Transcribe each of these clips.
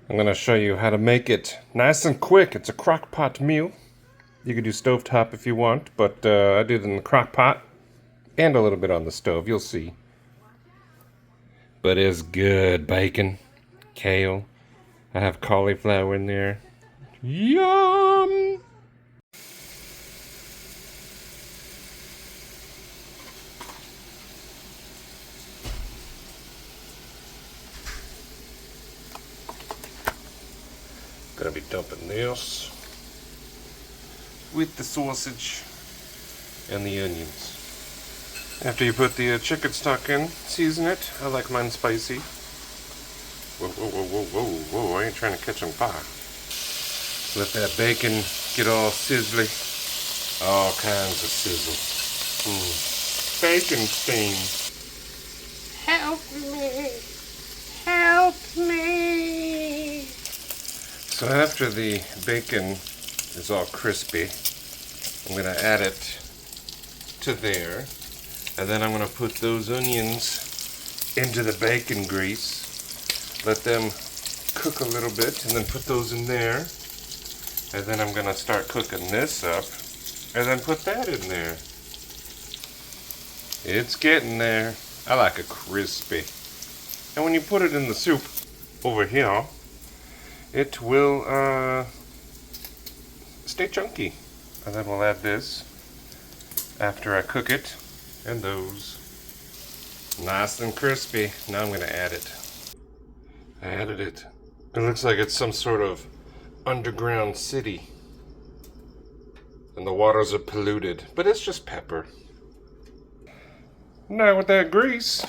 I'm gonna show you how to make it nice and quick. It's a crock pot meal. You could do stovetop if you want, but I did it in the crock pot and a little bit on the stove, you'll see. But it's good. Bacon, kale, I have cauliflower in there. Yum! Gonna be dumping this with the sausage and the onions. After you put the chicken stock in, season it. I like mine spicy. Whoa, whoa, whoa, whoa, whoa, whoa, I ain't trying to catch on fire. Let that bacon get all sizzly. All kinds of sizzle. Bacon steam. Help me! Help me! So after the bacon is all crispy, I'm going to add it to there. And then I'm going to put those onions into the bacon grease. Let them cook a little bit and then put those in there. And then I'm going to start cooking this up and then put that in there. It's getting there. I like it crispy. And when you put it in the soup over here, it will stay chunky. And then we'll add this after I cook it. And those. Nice and crispy. Now I'm going to add it. I added it. It looks like it's some sort of underground city. And the waters are polluted. But it's just pepper. Now with that grease.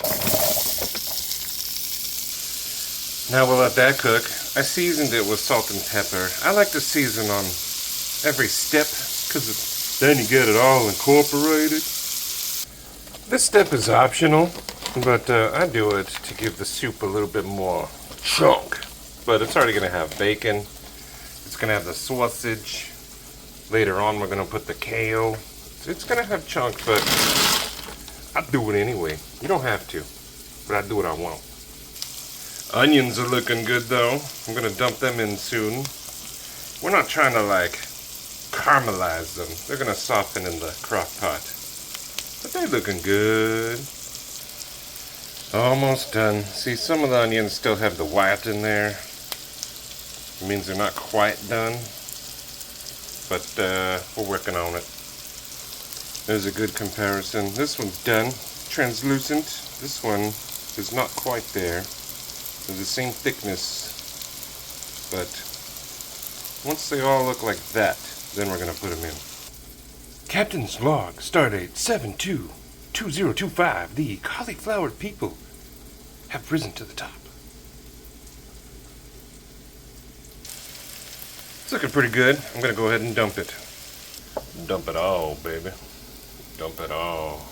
Now we'll let that cook. I seasoned it with salt and pepper. I like to season on every step because then you get it all incorporated. This step is optional, but I do it to give the soup a little bit more chunk. But it's already going to have bacon. It's going to have the sausage. Later on, we're going to put the kale. It's going to have chunk, but I do it anyway. You don't have to, but I do what I want. Onions are looking good, though. I'm going to dump them in soon. We're not trying to, like, caramelize them. They're going to soften in the crock pot. But they're looking good. Almost done. See, some of the onions still have the white in there. It means they're not quite done. But we're working on it. There's a good comparison. This one's done. Translucent. This one is not quite there. They're the same thickness. But once they all look like that, then we're going to put them in. Captain's log, stardate 722025. The cauliflower people have risen to the top. It's looking pretty good. I'm going to go ahead and dump it. Dump it all, baby. Dump it all.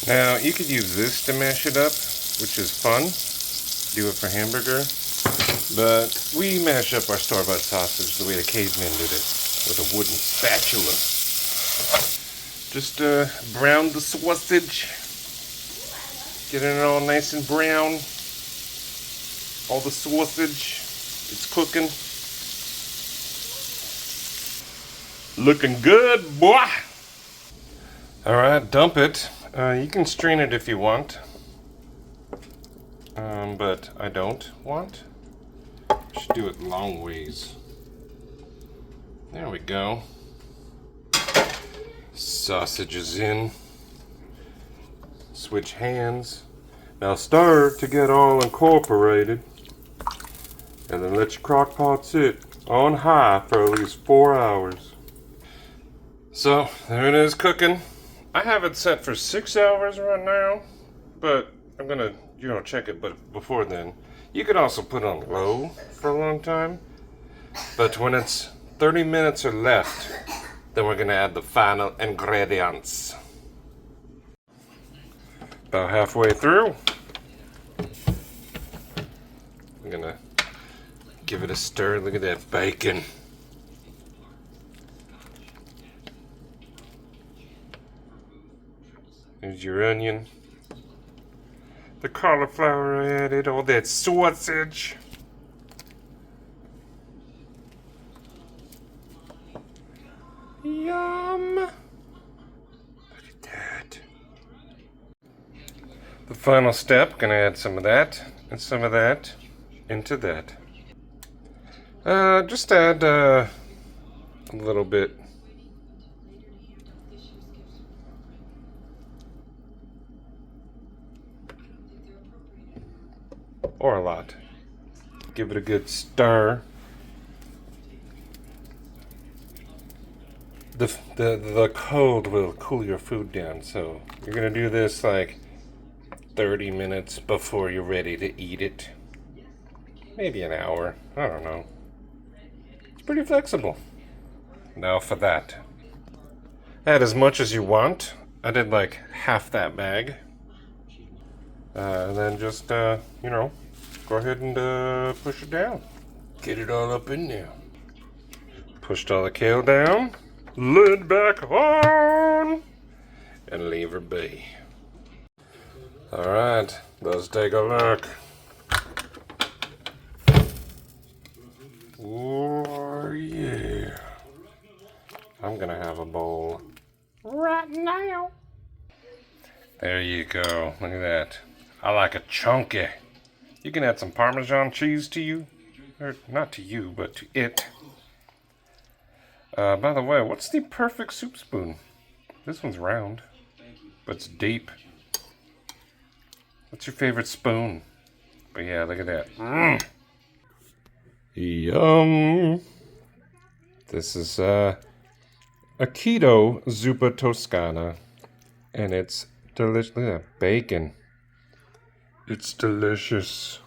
Now, you could use this to mash it up, which is fun. Do it for hamburger. But we mash up our store-bought sausage the way the cavemen did it, with a wooden spatula. Just brown the sausage. Get it all nice and brown. All the sausage. It's cooking. Looking good, boy! Alright, dump it. You can strain it if you want. But I don't want. Should do it long ways. There we go. Sausage is in. Switch hands. Now stir to get all incorporated. And then let your crock pot sit on high for at least 4 hours. So, there it is cooking. I have it set for 6 hours right now. But I'm gonna, check it before then. You could also put it on low for a long time, but when it's 30 minutes or left, then we're going to add the final ingredients. About halfway through, I'm going to give it a stir. Look at that bacon. Here's your onion. The cauliflower I added, all that sausage. Yum! Look at that. The final step, gonna add some of that and some of that into that. Just add a little bit. Or a lot. Give it a good stir. The cold will cool your food down, so you're gonna do this like 30 minutes before you're ready to eat it. Maybe an hour. I don't know. It's pretty flexible. Now for that. Add as much as you want. I did like half that bag. And then just, go ahead and push it down. Get it all up in there. Pushed all the kale down. Lid back on. And leave her be. Alright, let's take a look. Oh, yeah. I'm gonna have a bowl right now. There you go. Look at that. I like it chunky. You can add some Parmesan cheese to you. Or not to you, but to it. By the way, what's the perfect soup spoon? This one's round, but it's deep. What's your favorite spoon? But yeah, look at that. Mm. Yum. This is a Keto Zuppa Toscana. And it's delicious. Look at that bacon. It's delicious.